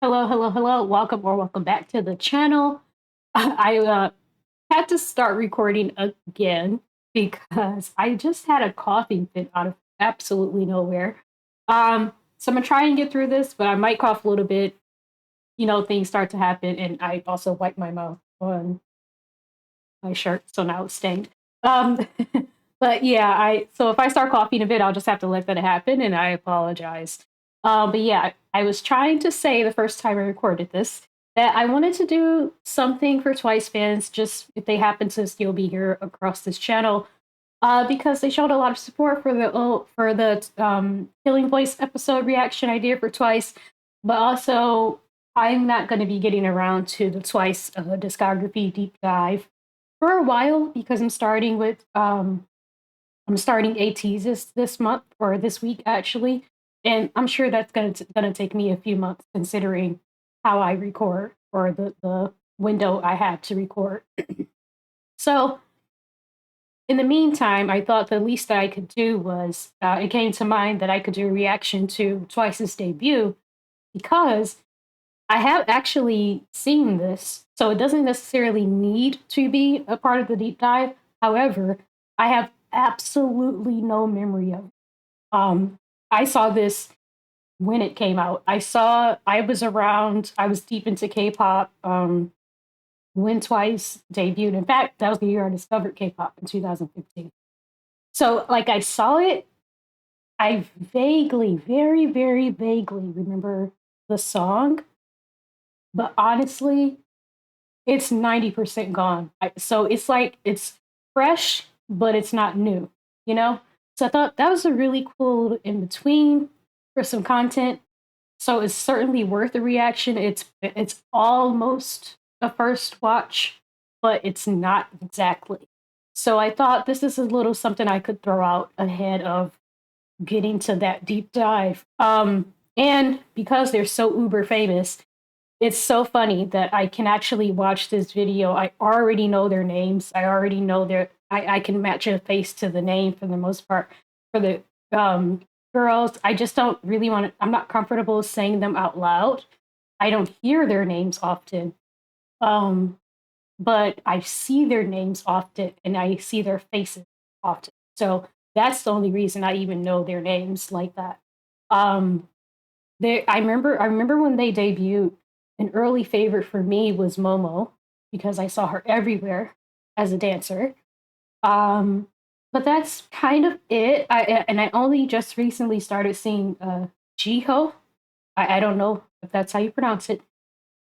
Hello, hello, hello. Welcome or welcome back to the channel. I had to start recording again because I just had a coughing fit out of absolutely nowhere. So I'm gonna try and get through this, but I might cough a little bit. Things start to happen, and I also wipe my mouth on my shirt, so now it's stained. Um, but yeah, I so if I start coughing a bit, I'll just have to let that happen, and I apologize. But yeah, I was trying to say the first time I recorded this that I wanted to do something for Twice fans, just if they happen to still be here across this channel, because they showed a lot of support for the Killing Voice episode reaction I did for Twice, but also I'm not going to be getting around to the Twice discography deep dive for a while because I'm starting ATEEZ this month or this week actually, and I'm sure that's gonna take me a few months considering how I record or the window I have to record. So in the meantime, I thought the least that I could do was it came to mind that I could do a reaction to Twice's debut because I have actually seen this, so it doesn't necessarily need to be a part of the deep dive. However, I have absolutely no memory of it. I saw this when it came out. I was deep into K-pop when Twice debuted. In fact, that was the year I discovered K-pop in 2015. So, like, I saw it. I vaguely, very, very vaguely remember the song, but honestly, it's 90% gone. So it's like it's fresh, but it's not new, you know? So I thought that was a really cool in between for some content. So it's certainly worth a reaction. It's almost a first watch, but it's not exactly. So I thought this is a little something I could throw out ahead of getting to that deep dive. And because they're so uber famous, it's so funny that I can actually watch this video. I already know their names. I already know I can match a face to the name for the most part. For the girls, I just don't really want to, I'm not comfortable saying them out loud. I don't hear their names often. Um, but I see their names often and I see their faces often. So that's the only reason I even know their names like that. Um, I remember when they debuted, an early favorite for me was Momo because I saw her everywhere as a dancer. Um, but that's kind of it. I only just recently started seeing Jiho. I don't know if that's how you pronounce it,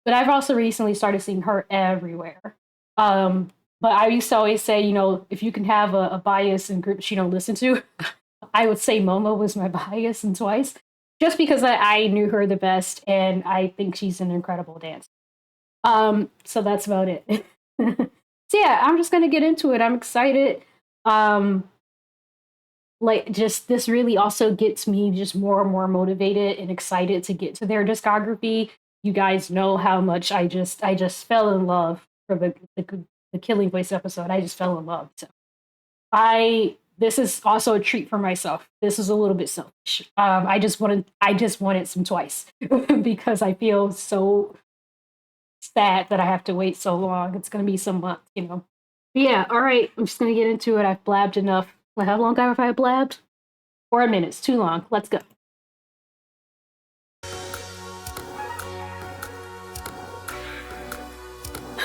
but I've also recently started seeing her everywhere. But I used to always say, if you can have a bias in groups you don't listen to, I would say Momo was my bias in Twice, just because I knew her the best, and I think she's an incredible dancer. So that's about it. So yeah, I'm just gonna get into it. I'm excited. Um, like just this really also gets me just more and more motivated and excited to get to their discography. You guys know how much I just fell in love for the Killing Voice episode. I just fell in love. So I this is also a treat for myself. This is a little bit selfish. I just wanted some Twice because I feel so sad that I have to wait so long. It's gonna be some months. But yeah, all right. I'm just gonna get into it. I've blabbed enough. Like, how long have I blabbed? 4 minutes. It's too long. Let's go.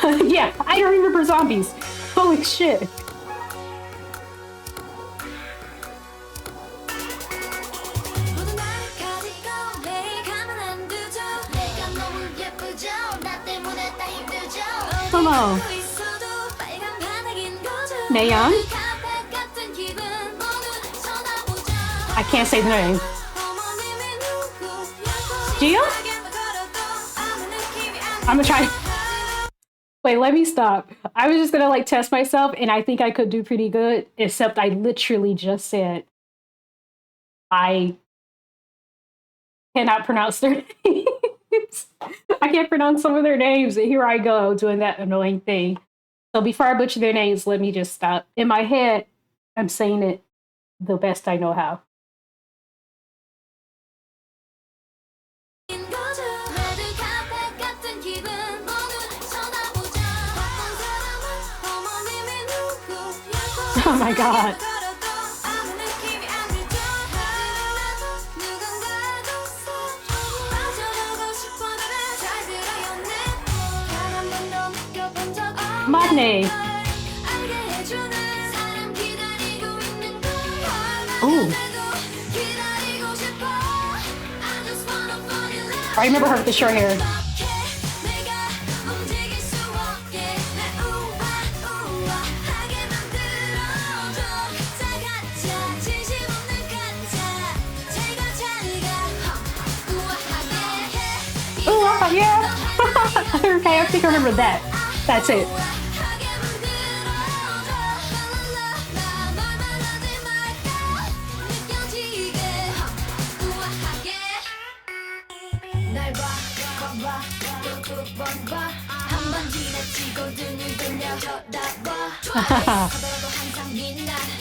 Yeah, I don't remember zombies. Holy shit. Come on. Nayeon? I can't say the name. Gio? I'm gonna try. Wait, let me stop. I was just gonna like test myself, and I think I could do pretty good, except I literally just said I cannot pronounce their names. I can't pronounce some of their names, and here I go doing that annoying thing. So before I butcher their names, let me just stop. In my head, I'm saying it the best I know how. my god. Matinee. Ooh. I remember her with the short hair. Ooh, yeah. Okay, I think I remember that. That's it.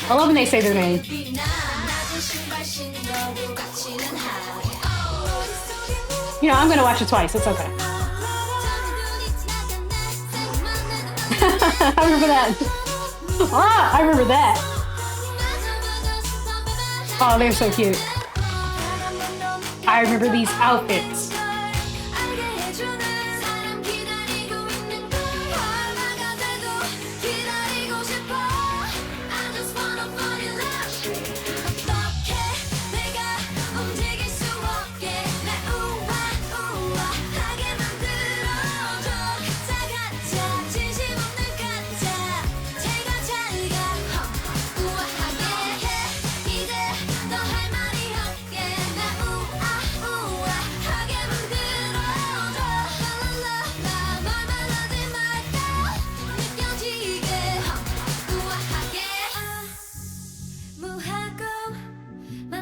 I love when they say their name. You know, I'm gonna watch it twice. It's okay. I remember that. Ah, I remember that. Oh, they're so cute. I remember these outfits.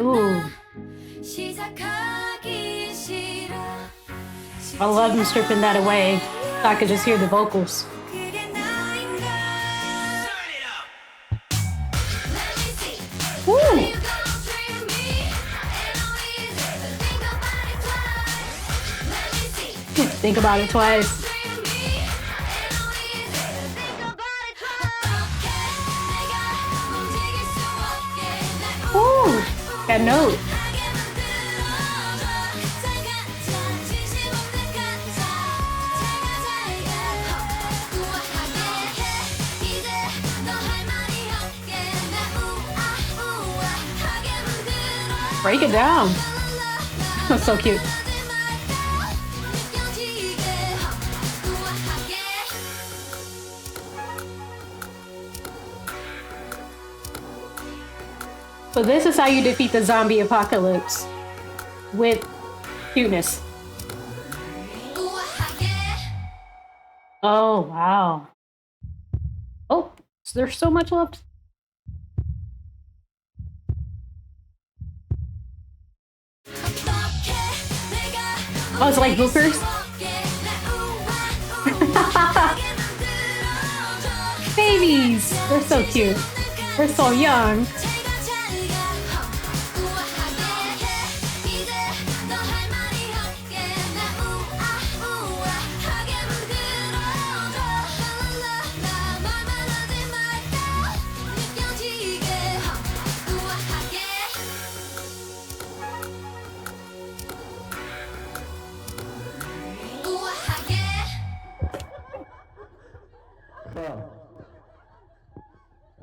Ooh. I love them stripping that away so I could just hear the vocals. Woo! Think about it twice. Ooh! That note. Break it down. That's so cute. So this is how you defeat the zombie apocalypse. With cuteness. Oh, wow. Oh, there's so much left. Oh, it's like bookers? Babies! They're so cute. They're so young.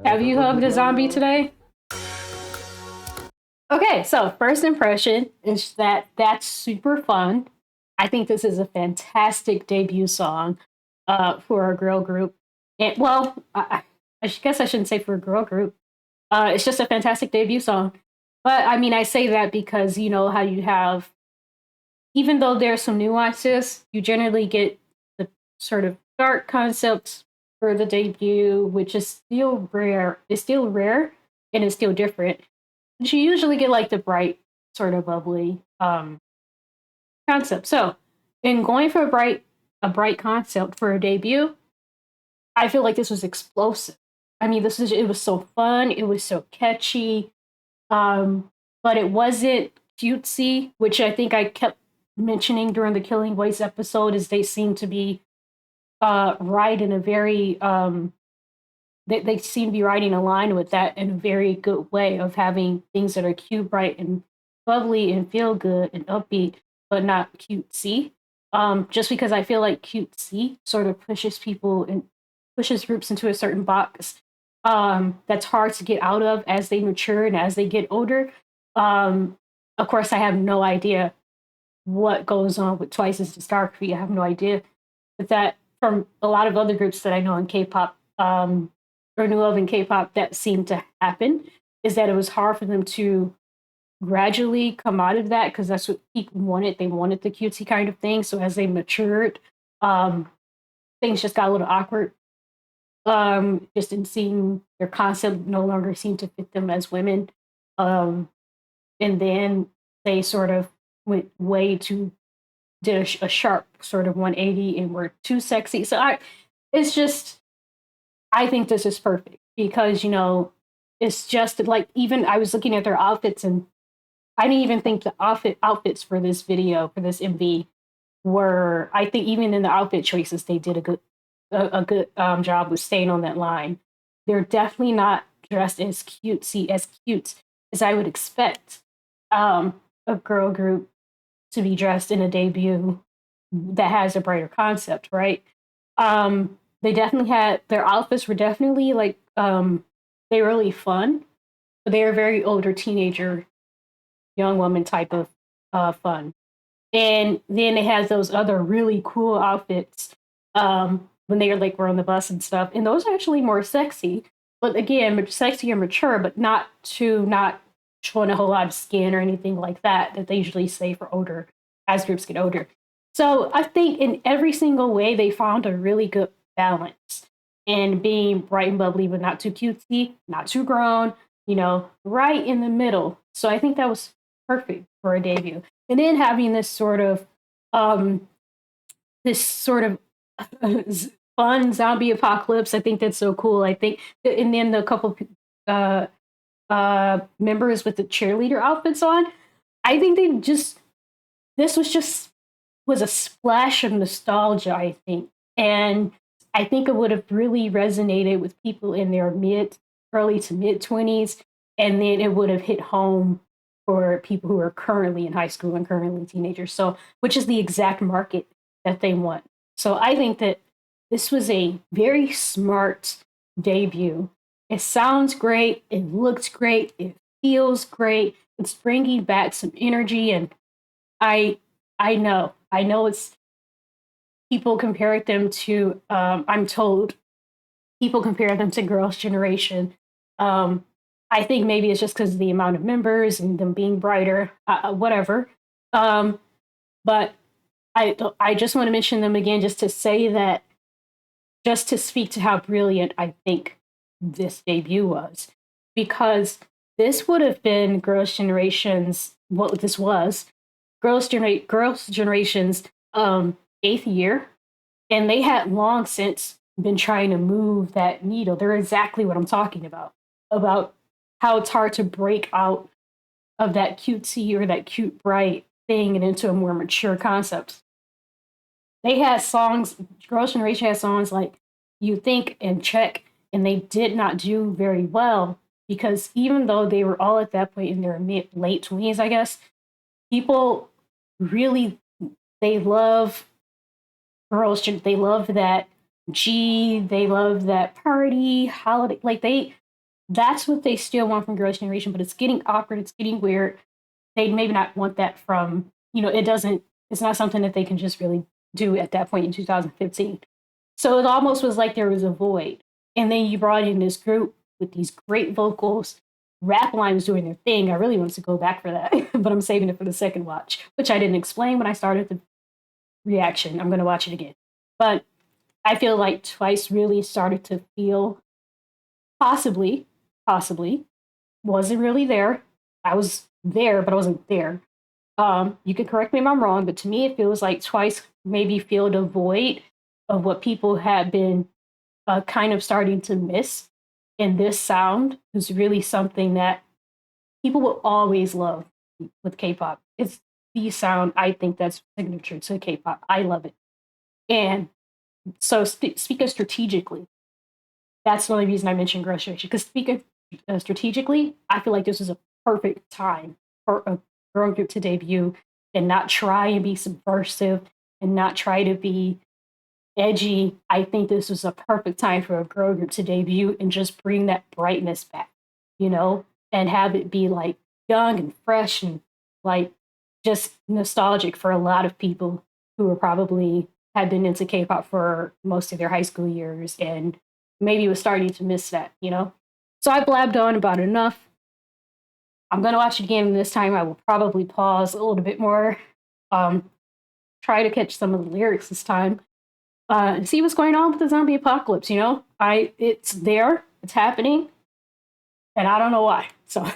Have you hugged a zombie today? Okay, so first impression is that that's super fun. I think this is a fantastic debut song for a girl group. And well, I guess I shouldn't say for a girl group. It's just a fantastic debut song. But I mean, I say that because you know how you have, even though there's some nuances, you generally get the sort of dark concepts for the debut, which is still rare. It's still rare and it's still different. But you usually get like the bright, sort of bubbly concept. So, in going for a bright concept for a debut, I feel like this was explosive. I mean, it was so fun. It was so catchy, but it wasn't cutesy, which I think I kept mentioning during the Killing Voice episode. Is they seem to be right in a very they seem to be riding a line with that in a very good way of having things that are cute, bright, and bubbly, and feel good and upbeat, but not cutesy. Just because I feel like cutesy sort of pushes people and pushes groups into a certain box that's hard to get out of as they mature and as they get older. Um, of course, I have no idea what goes on with Twice's discography. I have no idea. But that from a lot of other groups that I know in K-pop, or knew of in K-pop, that seemed to happen is that it was hard for them to gradually come out of that because that's what people wanted. They wanted the cutesy kind of thing. So as they matured, um, things just got a little awkward. Just in seeing their concept no longer seemed to fit them as women. Um, and then they sort of went way too did a sharp sort of 180 and were too sexy. So it's just, I think this is perfect because, it's just like, even I was looking at their outfits and I didn't even think the outfits for this video, for this MV were, I think even in the outfit choices, they did a good job with staying on that line. They're definitely not dressed as cute as I would expect a girl group to be dressed in a debut that has a brighter concept, right? They definitely had their outfits were definitely like they were really fun, but they were very older teenager, young woman type of fun. And then they had those other really cool outfits when they were on the bus and stuff. And those are actually more sexy, but again, sexy and mature, but not showing a whole lot of skin or anything like that they usually say for older as groups get older. So I think in every single way they found a really good balance in being bright and bubbly, but not too cutesy, not too grown, right in the middle. So I think that was perfect for a debut. And then having um this sort of fun zombie apocalypse, I think that's so cool. I think, and then the couple uh members with the cheerleader outfits on, I think they just this was a splash of nostalgia, I think. And I think it would have really resonated with people in their early to mid 20s. And then it would have hit home for people who are currently in high school and currently teenagers. So, which is the exact market that they want. So I think that this was a very smart debut. It sounds great. It looks great. It feels great. It's bringing back some energy, and I I know it's people compare them to. I'm told people compare them to Girls' Generation. Um, I think maybe it's just because of the amount of members and them being brighter, whatever. Um, but I just want to mention them again, just to say that, just to speak to how brilliant I think this debut was, because this would have been Girls' Generation's what this was Girls' Generation's eighth year, and they had long since been trying to move that needle. They're exactly what I'm talking about how it's hard to break out of that cutesy or that cute bright thing and into a more mature concept. They had songs, Girls' Generation had songs like You Think and Check, and they did not do very well because even though they were all at that point in their late 20s, I guess, people really, they love they love that they love that party, holiday, that's what they still want from Girls' Generation, but it's getting awkward, it's getting weird. They maybe not want that from, it's not something that they can just really do at that point in 2015. So it almost was like there was a void. And then you brought in this group with these great vocals. Rap Line was doing their thing. I really wanted to go back for that, but I'm saving it for the second watch, which I didn't explain when I started the reaction. I'm going to watch it again. But I feel like Twice really started to feel possibly wasn't really there. I was there, but I wasn't there. You can correct me if I'm wrong, but to me, it feels like Twice maybe filled a void of what people had been kind of starting to miss. And this sound is really something that people will always love with K-pop. It's the sound I think that's signature to K-pop. I love it. And so, speaking strategically, That's the only reason I mentioned Girl Generation. Because speaking strategically, I feel like this was a perfect time for a girl group to debut and not try and be subversive and not try to be edgy. I think this was a perfect time for a girl group to debut and just bring that brightness back, you know, and have it be like young and fresh and like just nostalgic for a lot of people who were probably had been into K-pop for most of their high school years and maybe was starting to miss that, you know. So I blabbed on about enough. I'm gonna watch it again this time. I will probably pause a little bit more, um, try to catch some of the lyrics this time, and see what's going on with the zombie apocalypse. You know, it's there, it's happening, and I don't know why. So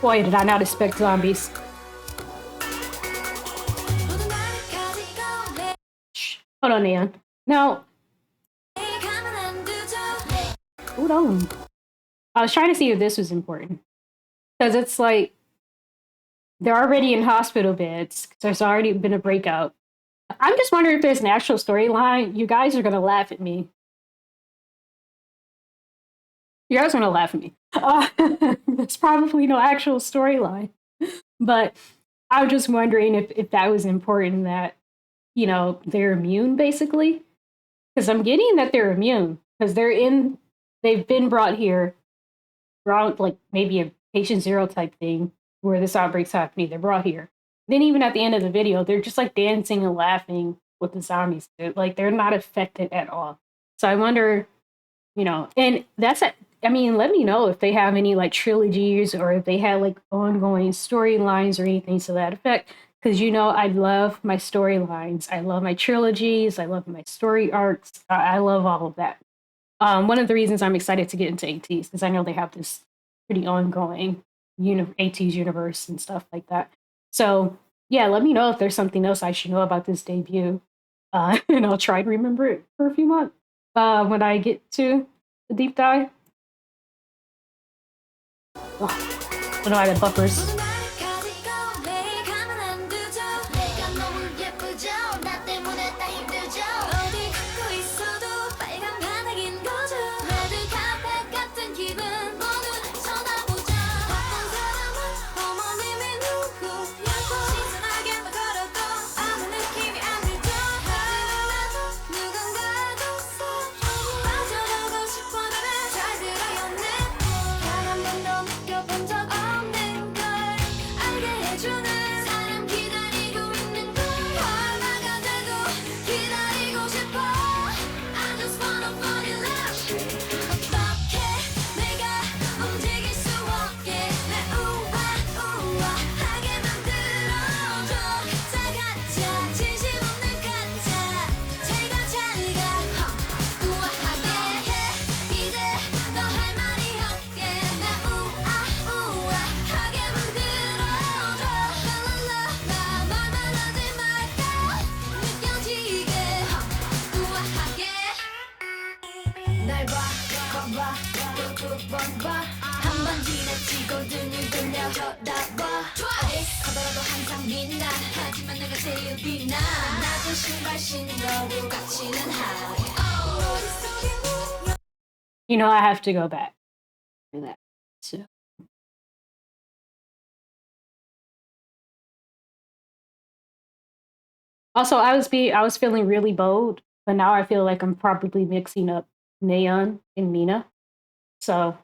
boy, did I not expect zombies. Shh, hold on, Nan. Now, hold on. I was trying to see if this was important because it's like they're already in hospital beds. There's already been a breakout. I'm just wondering if there's an actual storyline. You guys are gonna laugh at me. You guys are gonna laugh at me. There's probably no actual storyline, but I'm just wondering if that was important. That you know they're immune basically, because I'm getting that they're immune because they've been brought here around like maybe a patient zero type thing where this outbreak's happening. They're brought here. Then even at the end of the video, they're just like dancing and laughing with the zombies. Like they're not affected at all. So I wonder, you know, and I mean, let me know if they have any like trilogies or if they have like ongoing storylines or anything to that effect. Because you know, I love my storylines. I love my trilogies. I love my story arcs. I love all of that. One of the reasons I'm excited to get into ATEEZ because I know they have this pretty ongoing ATEEZ universe and stuff like that. So yeah, let me know if there's something else I should know about this debut, and I'll try to remember it for a few months when I get to the deep dive. Oh, I don't know I have buffers. You know, I have to go back for that. So. Also, I was feeling really bold, but now I feel like I'm probably mixing up Neon and Mina. So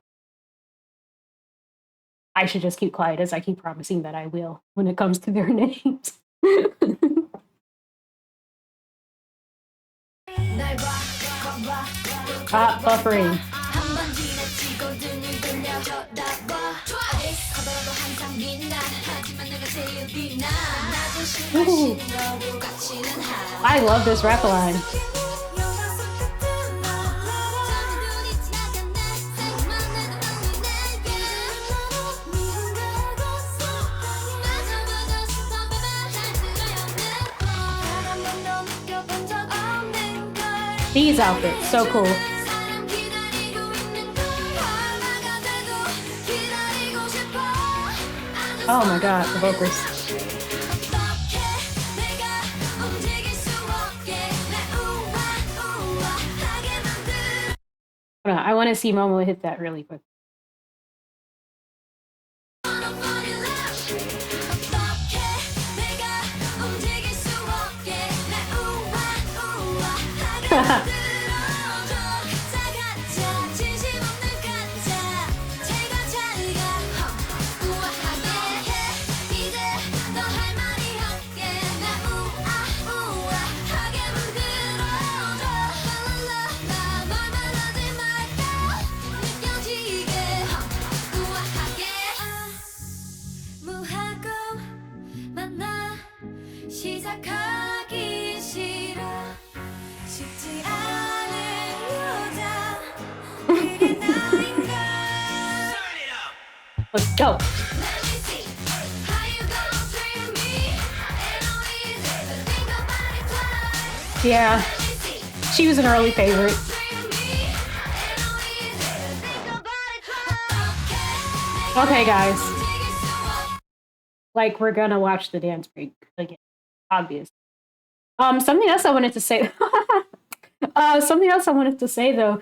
I should just keep quiet as I keep promising that I will when it comes to their names. Buffering. Ooh. I love this rap line. These outfits, so cool. Oh my god, the vocals. Hold on, I want to see Momo hit that really quick. Let's go. Yeah, she was an early favorite. Okay, guys. Like, we're gonna watch the dance break again. Obvious. Something else I wanted to say. Something else I wanted to say though,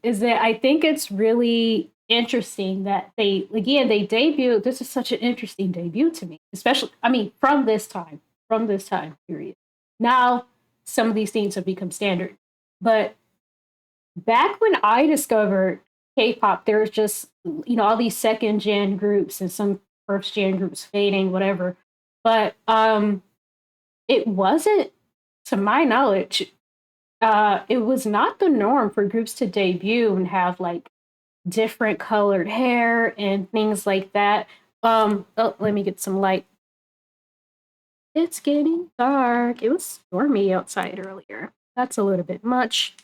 is that I think it's really interesting that they debuted. This is such an interesting debut to me, especially I mean from this time period. Now some of these things have become standard, but back when I discovered K-pop, there was just all these second gen groups and some first gen groups fading, whatever. But it wasn't, to my knowledge, it was not the norm for groups to debut and have like different colored hair and things like that. Oh, let me get some light. It's getting dark. It was stormy outside earlier. That's a little bit much.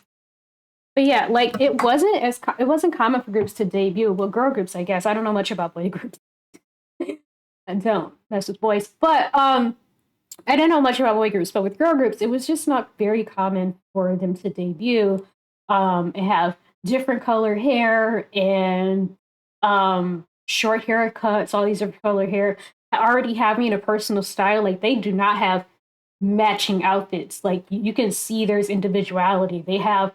But yeah, like it wasn't common for groups to debut. Well, girl groups, I guess. I don't know much about boy groups. I don't mess with boys, but I didn't know much about boy groups. But with girl groups, it was just not very common for them to debut and have different color hair and short haircuts, all these different color hair. Already having a personal style, like they do not have matching outfits. Like you can see there's individuality. They have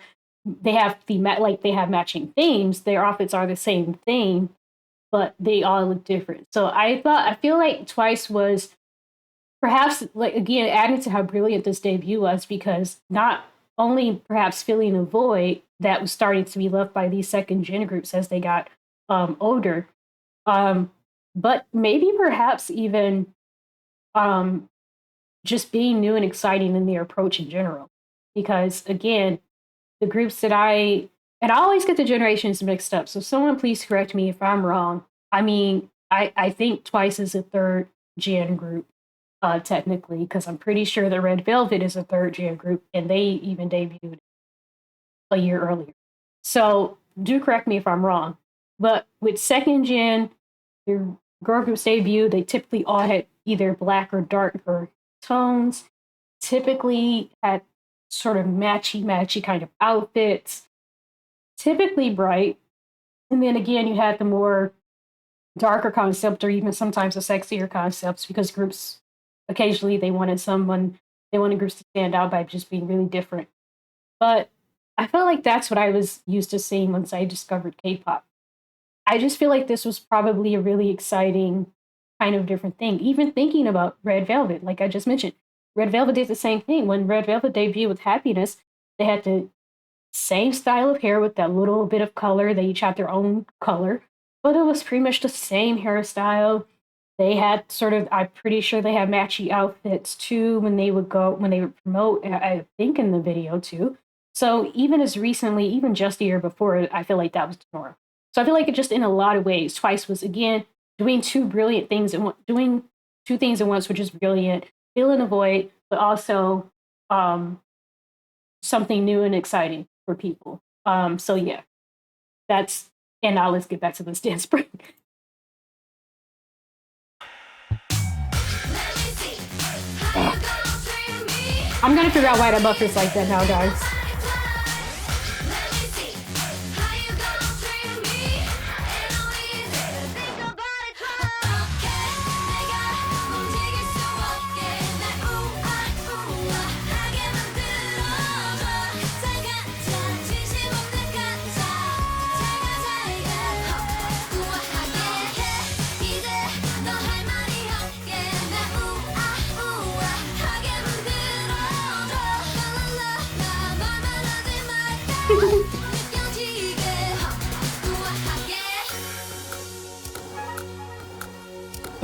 matching themes. Their outfits are the same thing, but they all look different. So I feel like Twice was perhaps, like, again, adding to how brilliant this debut was, because not only perhaps filling a void that was starting to be left by these second gen groups as they got older, but maybe perhaps even just being new and exciting in their approach in general. Because again, the groups that and I always get the generations mixed up. So someone please correct me if I'm wrong. I mean, I think Twice is a third gen group, technically, because I'm pretty sure the Red Velvet is a third gen group, and they even debuted a year earlier. So do correct me if I'm wrong. But with second gen, your girl groups debut, they typically all had either black or darker tones, typically had sort of matchy kind of outfits, typically bright. And then again, you had the more darker concept, or even sometimes the sexier concepts, because groups occasionally they wanted groups to stand out by just being really different. But I felt like that's what I was used to seeing once I discovered K-pop. I just feel like this was probably a really exciting kind of different thing. Even thinking about Red Velvet, like I just mentioned, Red Velvet did the same thing. When Red Velvet debuted with Happiness, they had the same style of hair with that little bit of color. They each had their own color, but it was pretty much the same hairstyle. They had sort of, I'm pretty sure they had matchy outfits too when they would promote, I think in the video too. So even as recently, even just a year before, I feel like that was the norm. So I feel like it just in a lot of ways, Twice was again doing two brilliant things and doing two things at once, which is brilliant, filling a void, but also something new and exciting for people. So yeah, and now let's get back to this dance break. I'm gonna figure out why that buffer's like that now, guys.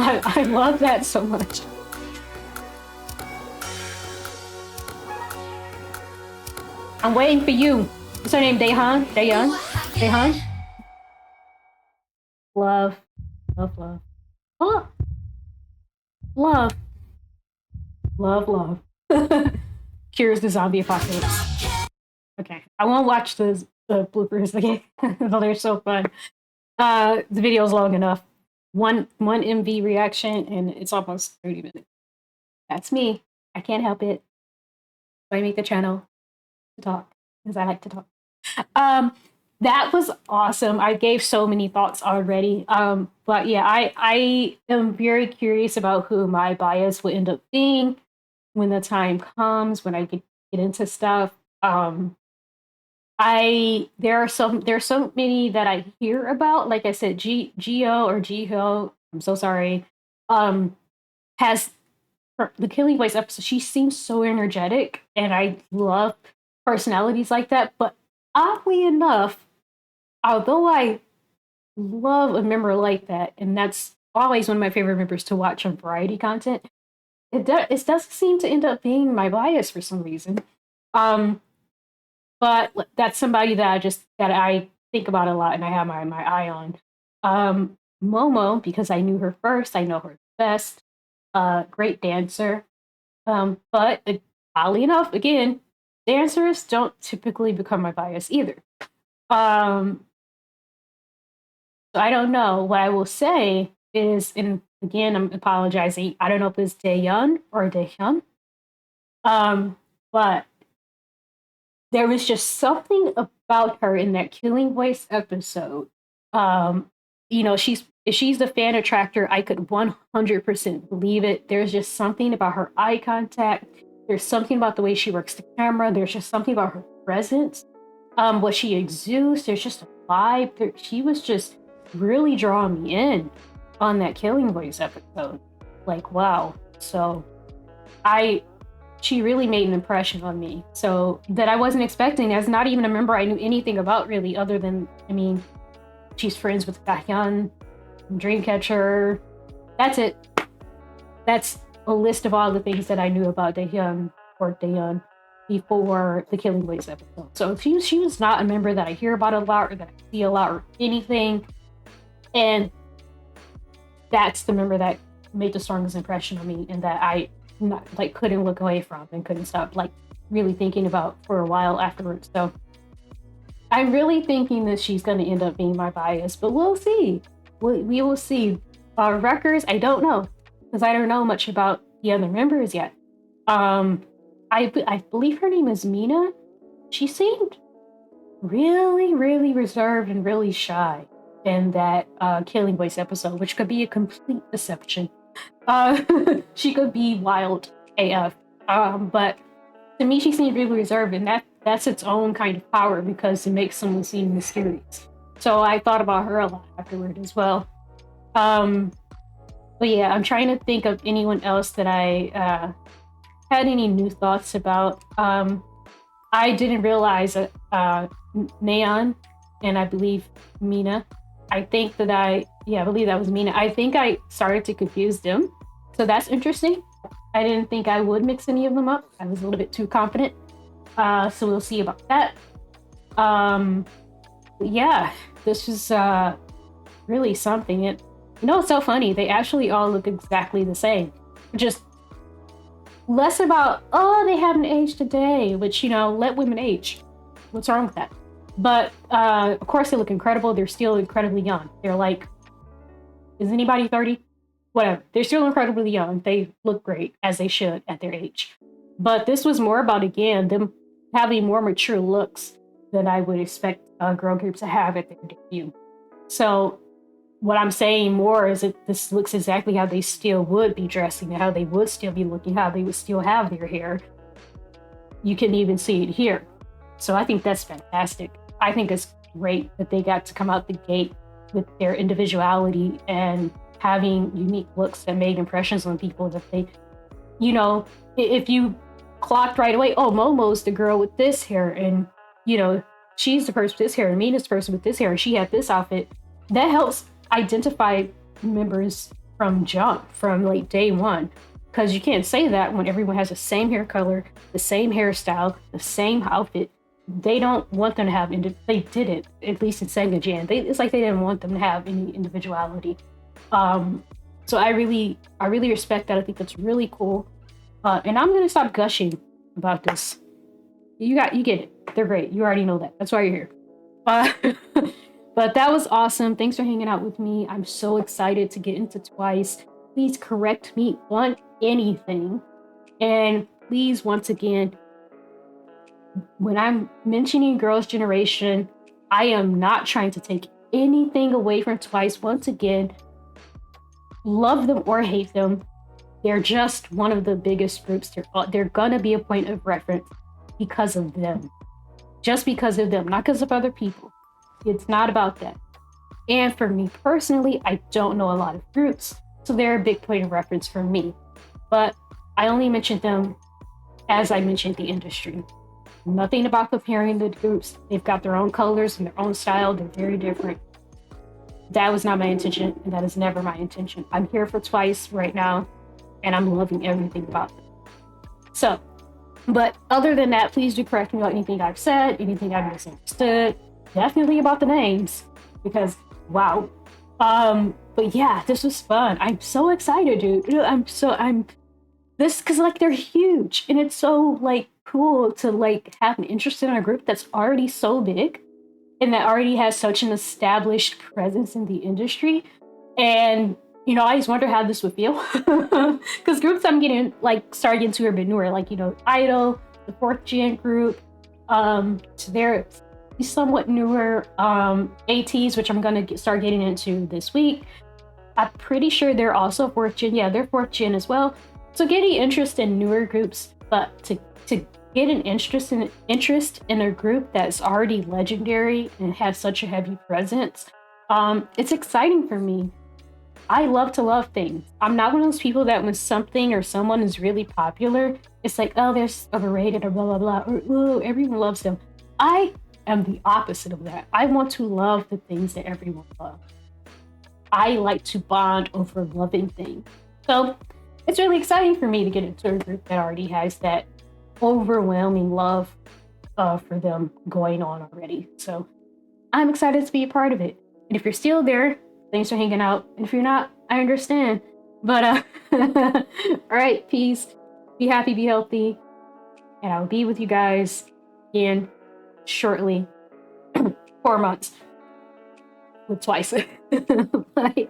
I love that so much. I'm waiting for you. What's her name? Daehan? Daeyeon? Daehan? Love. Love, love. Oh, love. Love, love. Cures the zombie apocalypse. Okay. I won't watch the bloopers again. Though they're so fun. The video's long enough. One MV reaction and it's almost 30 minutes. That's me. I can't help it. So I make the channel to talk because I like to talk. Um, that was awesome. I gave so many thoughts already. But yeah, I am very curious about who my bias will end up being when the time comes when I get into stuff. There's so many that I hear about. Like I said, Geo or Jiho. I'm so sorry. Has the Killing Voice episode. She seems so energetic, and I love personalities like that. But oddly enough, although I love a member like that, and that's always one of my favorite members to watch on variety content, it does seem to end up being my bias for some reason. Um, but that's somebody that I think about a lot, and I have my eye on. Momo, because I knew her first, I know her best. Great dancer. But oddly enough, again, dancers don't typically become my bias either. Um, so I don't know. What I will say is, and again, I'm apologizing. I don't know if it's Daeyeon or Daehyun. But there was just something about her in that Killing Voice episode. Um, if she's the fan attractor, I could 100% believe it. There's just something about her eye contact. There's something about the way she works the camera. There's just something about her presence. What she exudes. There's just a vibe. She was just really drawing me in on that Killing Voice episode. Like, wow. So she really made an impression on me. So that I wasn't expecting as not even a member I knew anything about really, other than, I mean, she's friends with Dahyun, Dreamcatcher. That's it. That's a list of all the things that I knew about Dahyun or Daeyeon before the Killing Voice episode. So she was not a member that I hear about a lot or that I see a lot or anything. And that's the member that made the strongest impression on me and that I couldn't look away from and couldn't stop really thinking about for a while afterwards. So I'm really thinking that she's going to end up being my bias, but we'll see. We will see. Records, I don't know because I don't know much about the other members yet. I believe her name is Mina. She seemed really, really reserved and really shy in that Killing Voice episode, which could be a complete deception. She could be wild AF. But to me, she seemed really reserved, and that's its own kind of power because it makes someone seem mysterious. So I thought about her a lot afterward as well. But yeah, I'm trying to think of anyone else that I had any new thoughts about. I didn't realize that Neon and I believe Mina. I think that I believe that was Mina. I think I started to confuse them. So that's interesting. I didn't think I would mix any of them up. I was a little bit too confident. So we'll see about that. Yeah, this is really something. It's so funny. They actually all look exactly the same. Just less about, they haven't aged today, which, let women age. What's wrong with that? But of course, they look incredible. They're still incredibly young. They're like, is anybody 30? Whatever. They're still incredibly young. They look great, as they should at their age. But this was more about, again, them having more mature looks than I would expect girl groups to have at their debut. So what I'm saying more is that this looks exactly how they still would be dressing, how they would still be looking, how they would still have their hair. You can even see it here. So I think that's fantastic. I think it's great that they got to come out the gate with their individuality and having unique looks that made impressions on people that they, if you clocked right away, oh, Momo's the girl with this hair, and, she's the person with this hair, and Mina's the person with this hair, and she had this outfit. That helps identify members from jump, from like day one. Because you can't say that when everyone has the same hair color, the same hairstyle, the same outfit. They don't want them to have, they didn't, at least in Senga Jan. It's like they didn't want them to have any individuality. So I really respect that. I think that's really cool. And I'm gonna stop gushing about this. You get it. They're great. You already know that. That's why you're here. Uh, but that was awesome. Thanks for hanging out with me. I'm so excited to get into Twice. Please correct me on anything. And please, once again, when I'm mentioning Girls' Generation, I am not trying to take anything away from Twice. Once again, love them or hate them, they're just one of the biggest groups. They're gonna be a point of reference because of them. Just because of them, not because of other people. It's not about that. And for me personally, I don't know a lot of groups, so they're a big point of reference for me. But I only mentioned them as I mentioned the industry. Nothing about comparing the groups. They've got their own colors and their own style. They're very different. That was not my intention, and that is never my intention. I'm here for Twice right now, and I'm loving everything about them. So, but other than that, please do correct me on anything I've said, anything I've misunderstood. Definitely about the names, because wow. But yeah, this was fun. I'm so excited, dude. I'm this because like they're huge, and it's so like cool to like have an interest in a group that's already so big and that already has such an established presence in the industry. And I just wonder how this would feel because groups I'm getting like starting getting to are a bit newer, like Idol, the 4th Gen group. So they're somewhat newer. ATEEZ, which I'm gonna start getting into this week. I'm pretty sure they're also 4th Gen. Yeah, they're 4th Gen as well. So getting interest in newer groups, but to get an interest in a group that's already legendary and has such a heavy presence, it's exciting for me. I love to love things. I'm not one of those people that when something or someone is really popular, it's like, oh, they're overrated or blah, blah, blah, or oh, everyone loves them. I am the opposite of that. I want to love the things that everyone loves. I like to bond over loving things. So it's really exciting for me to get into a group that already has that overwhelming love for them going on already. So I'm excited to be a part of it. And if you're still there, thanks for hanging out. And if you're not, I understand. But all right, peace. Be happy, be healthy. And I'll be with you guys again shortly. 4 months with Twice. Bye.